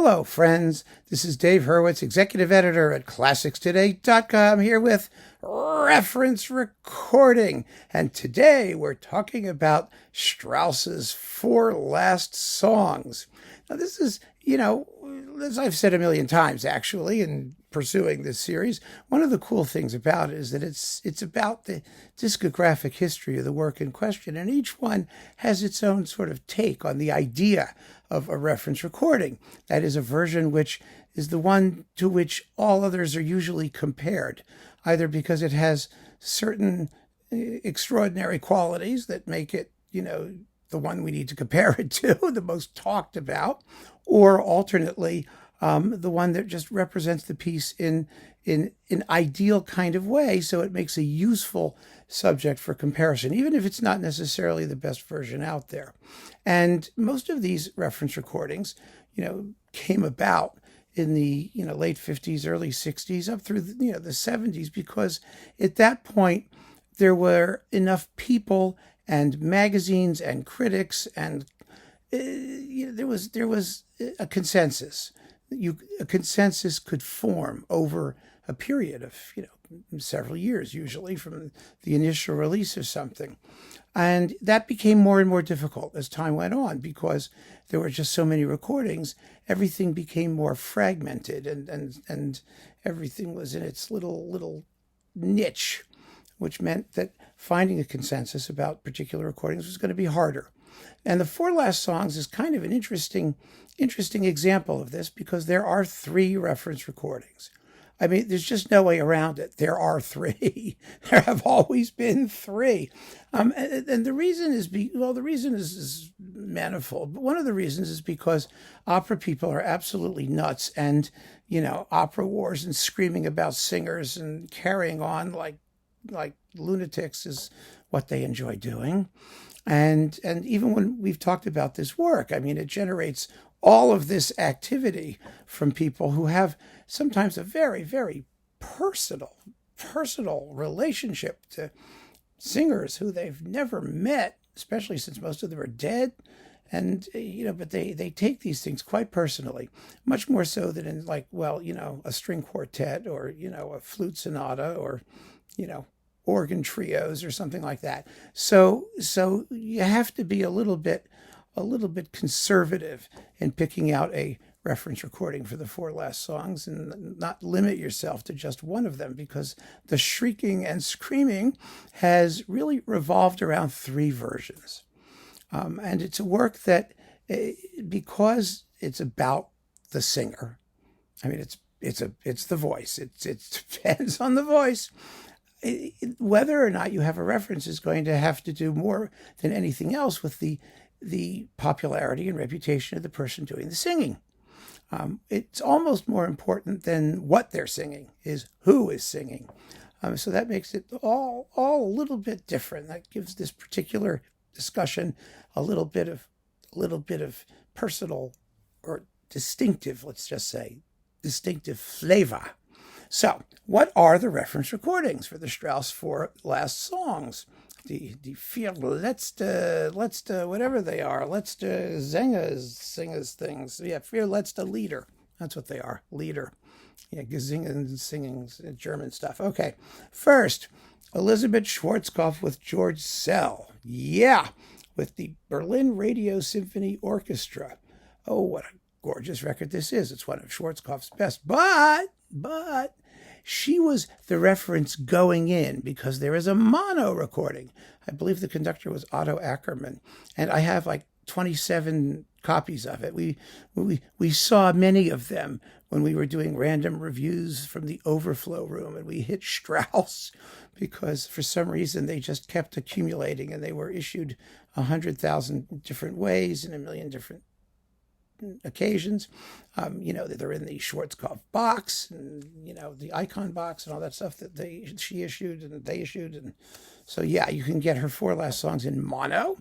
Hello, friends. This is Dave Hurwitz, executive editor at ClassicsToday.com, here with reference recording. And today we're talking about Strauss's Four Last Songs. Now, this is, as I've said a million times, actually, in pursuing this series, one of the cool things about it is that it's about the discographic history of the work in question, and each one has its own sort of take on the idea of a reference recording. That is, a version which is the one to which all others are usually compared, either because it has certain extraordinary qualities that make it, the one we need to compare it to, the most talked about, or alternately, the one that just represents the piece in an ideal kind of way, so it makes a useful subject for comparison, even if it's not necessarily the best version out there. And most of these reference recordings, came about in the late 50s, early 60s, up through the 70s, because at that point there were enough people and magazines and critics, and there was a consensus. A consensus could form over a period of several years, usually from the initial release of something. And that became more and more difficult as time went on, because there were just so many recordings. Everything became more fragmented, and everything was in its little niche, which meant that finding a consensus about particular recordings was going to be harder. And the Four Last Songs is kind of an interesting example of this, because there are three reference recordings. I mean, there's just no way around it. There are three. There have always been three. And the reason is, the reason is manifold. But one of the reasons is because opera people are absolutely nuts, and, opera wars and screaming about singers and carrying on like lunatics is what they enjoy doing. And even when we've talked about this work, I mean, it generates all of this activity from people who have sometimes a very, very personal relationship to singers who they've never met, especially since most of them are dead. And, but they take these things quite personally, much more so than in a string quartet, or, a flute sonata, or, organ trios or something like that. So you have to be a little bit conservative in picking out a reference recording for the Four Last Songs, and not limit yourself to just one of them, because the shrieking and screaming has really revolved around three versions. And it's a work that, because it's about the singer, I mean, it's the voice. It depends on the voice. Whether or not you have a reference is going to have to do more than anything else with the popularity and reputation of the person doing the singing. It's almost more important than what they're singing is who is singing. So that makes it all a little bit different. That gives this particular discussion a little bit of personal, or distinctive, let's just say, distinctive flavor. So, what are the reference recordings for the Strauss Four Last Songs? The vier letzte, whatever they are, letzte singers things. Yeah, vier letzte Lieder. That's what they are, Lieder. Yeah, gesingen, singing, German stuff. Okay, first, Elisabeth Schwarzkopf with George Szell. Yeah, with the Berlin Radio Symphony Orchestra. Oh, what a gorgeous record this is. It's one of Schwarzkopf's best, but she was the reference going in, because there is a mono recording. I believe the conductor was Otto Ackermann, and I have 27 copies of it. We saw many of them when we were doing random reviews from the overflow room, and we hit Strauss because for some reason they just kept accumulating, and they were issued 100,000 different ways in a million different occasions. They're in the Schwarzkopf box, and the icon box, and all that stuff that she issued and they issued. And so you can get her Four Last Songs in mono.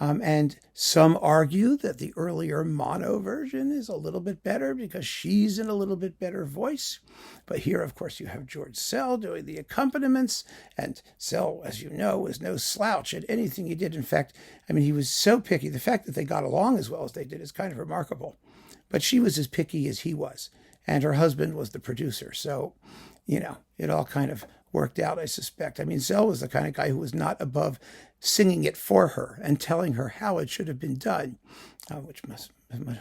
And some argue that the earlier mono version is a little bit better because she's in a little bit better voice. But here, of course, you have George Szell doing the accompaniments. And Szell, as you know, was no slouch at anything he did. In fact, he was so picky. The fact that they got along as well as they did is kind of remarkable. but she was as picky as he was, and her husband was the producer. So, it all kind of worked out, I suspect. I mean, Szell was the kind of guy who was not above singing it for her and telling her how it should have been done, which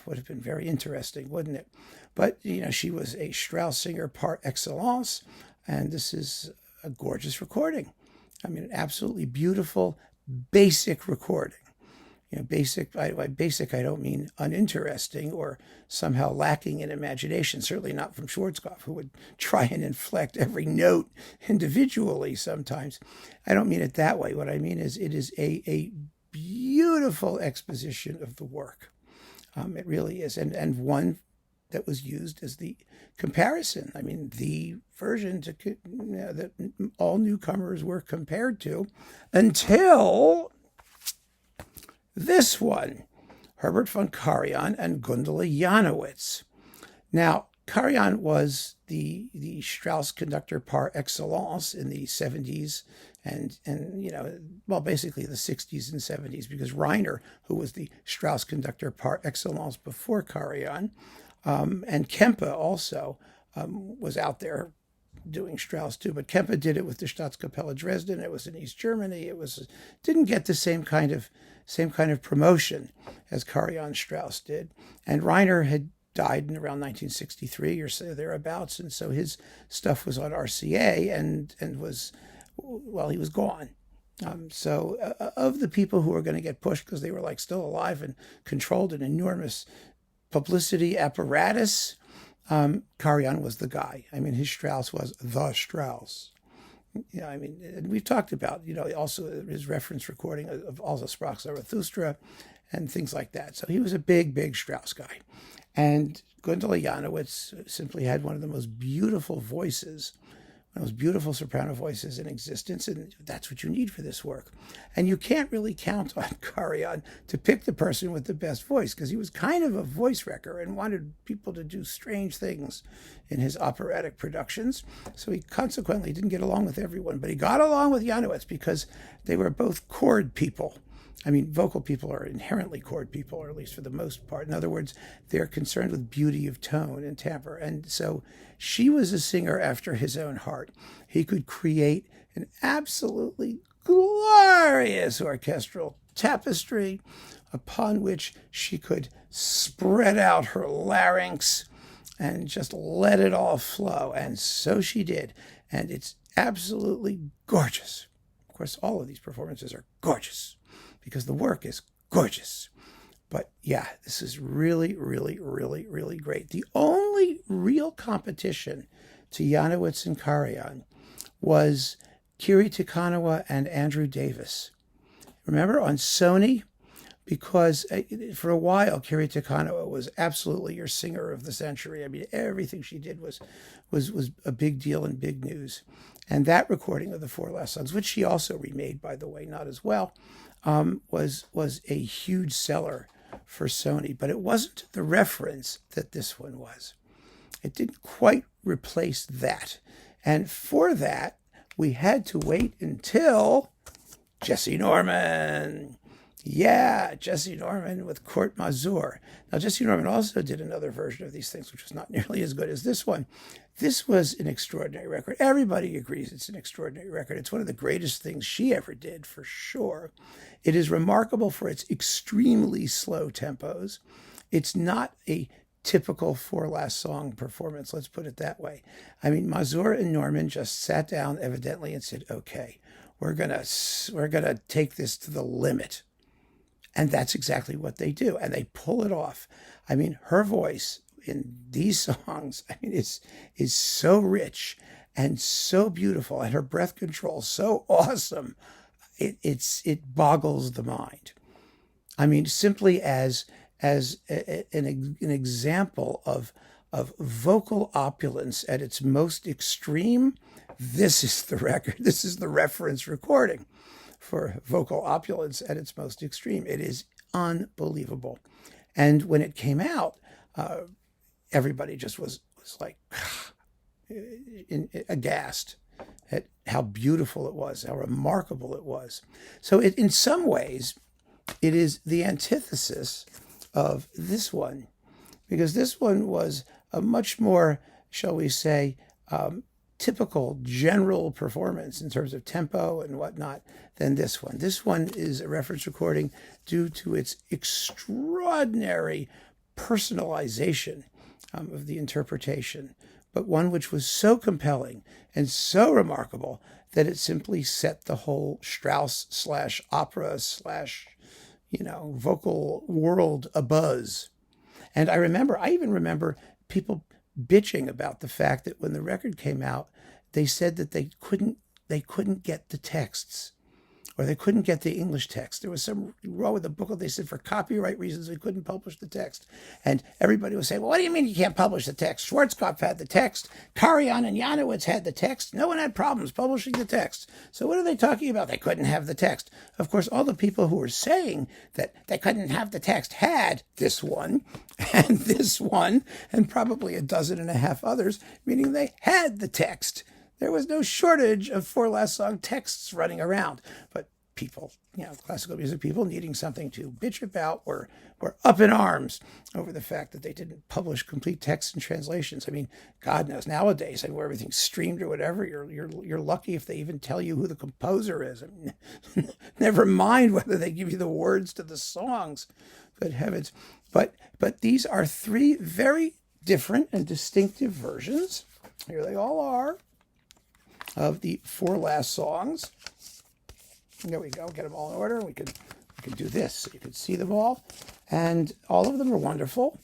would have been very interesting, wouldn't it? But, she was a Strauss singer par excellence, and this is a gorgeous recording. I mean, an absolutely beautiful, basic recording. Basic, by basic, I don't mean uninteresting or somehow lacking in imagination, certainly not from Schwarzkopf, who would try and inflect every note individually sometimes. I don't mean it that way. What I mean is it is a beautiful exposition of the work. It really is. And one that was used as the comparison. I mean, the version that all newcomers were compared to until this one, Herbert von Karajan and Gundula Janowitz. Now, Karajan was the Strauss conductor par excellence in the 70s and basically the 60s and 70s, because Reiner, who was the Strauss conductor par excellence before Karajan, and Kempe also was out there doing Strauss too, but Kempe did it with the Staatskapelle Dresden. It was in East Germany. Didn't get the same kind of promotion as Karajan Strauss did. And Reiner had died in around 1963 or so thereabouts, and so his stuff was on RCA and he was gone. So of the people who were going to get pushed because they were still alive and controlled an enormous publicity apparatus, Karajan was the guy. I mean, his Strauss was the Strauss. And we've talked about, also his reference recording of Also sprach Zarathustra and things like that. So he was a big, big Strauss guy. And Gundula Janowitz simply had one of the most beautiful voices, one of those beautiful soprano voices in existence, and that's what you need for this work. And you can't really count on Karajan to pick the person with the best voice, because he was kind of a voice wrecker and wanted people to do strange things in his operatic productions. So he consequently didn't get along with everyone, but he got along with Janowitz because they were both chord people. I mean, vocal people are inherently chord people, or at least for the most part. In other words, they're concerned with beauty of tone and timbre. And so she was a singer after his own heart. He could create an absolutely glorious orchestral tapestry upon which she could spread out her larynx and just let it all flow. And so she did. And it's absolutely gorgeous. Of course, all of these performances are gorgeous, because the work is gorgeous. But yeah, this is really, really, really, really great. The only real competition to Janowitz and Karajan was Kiri te Kanawa and Andrew Davis. Remember, on Sony? Because for a while, Kiri te Kanawa was absolutely your singer of the century. I mean, everything she did was a big deal and big news. And that recording of the Four Last Songs, which she also remade, by the way, not as well, was a huge seller for Sony. But it wasn't the reference that this one was. It didn't quite replace that. And for that, we had to wait until Jessye Norman. Yeah, Jessye Norman with Kurt Masur. Now, Jessye Norman also did another version of these things, which was not nearly as good as this one. This was an extraordinary record. Everybody agrees it's an extraordinary record. It's one of the greatest things she ever did, for sure. It is remarkable for its extremely slow tempos. It's not a typical Four Last Song performance, let's put it that way. I mean, Masur and Norman just sat down evidently and said, okay, we're gonna take this to the limit. And that's exactly what they do. And they pull it off. I mean, her voice in these songs, is so rich and so beautiful, and her breath control so awesome. It boggles the mind. I mean, simply as an example of vocal opulence at its most extreme, this is the record. This is the reference recording for vocal opulence at its most extreme. It is unbelievable. And when it came out, everybody just was like aghast at how beautiful it was, how remarkable it was. So in some ways, it is the antithesis of this one, because this one was a much more, shall we say, typical general performance in terms of tempo and whatnot than this one. This one is a reference recording due to its extraordinary personalization of the interpretation, but one which was so compelling and so remarkable that it simply set the whole Strauss / opera / vocal world abuzz. And I even remember people bitching about the fact that when the record came out, they said that they couldn't get the texts, or they couldn't get the English text. There was some wrong with the booklet. They said for copyright reasons they couldn't publish the text. And everybody was saying, well, what do you mean you can't publish the text? Schwarzkopf had the text. Karajan and Janowitz had the text. No one had problems publishing the text. So what are they talking about? They couldn't have the text. Of course, all the people who were saying that they couldn't have the text had this one and this one and probably 12.5 others, meaning they had the text. There was no shortage of four last song texts running around, but people, classical music people needing something to bitch about were up in arms over the fact that they didn't publish complete texts and translations. I mean, God knows nowadays, where everything's streamed or whatever, you're lucky if they even tell you who the composer is. I mean, never mind whether they give you the words to the songs. Good heavens! But these are three very different and distinctive versions. Here they all are, of the four last songs. There we go. Get them all in order. We could do this so you could see them all. And all of them are wonderful.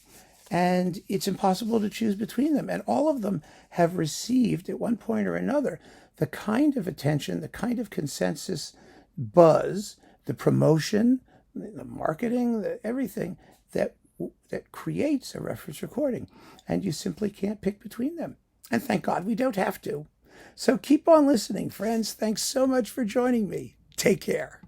And it's impossible to choose between them. And all of them have received, at one point or another, the kind of attention, the kind of consensus buzz, the promotion, the marketing, everything that creates a reference recording. And you simply can't pick between them. And thank God we don't have to. So keep on listening, friends. Thanks so much for joining me. Take care.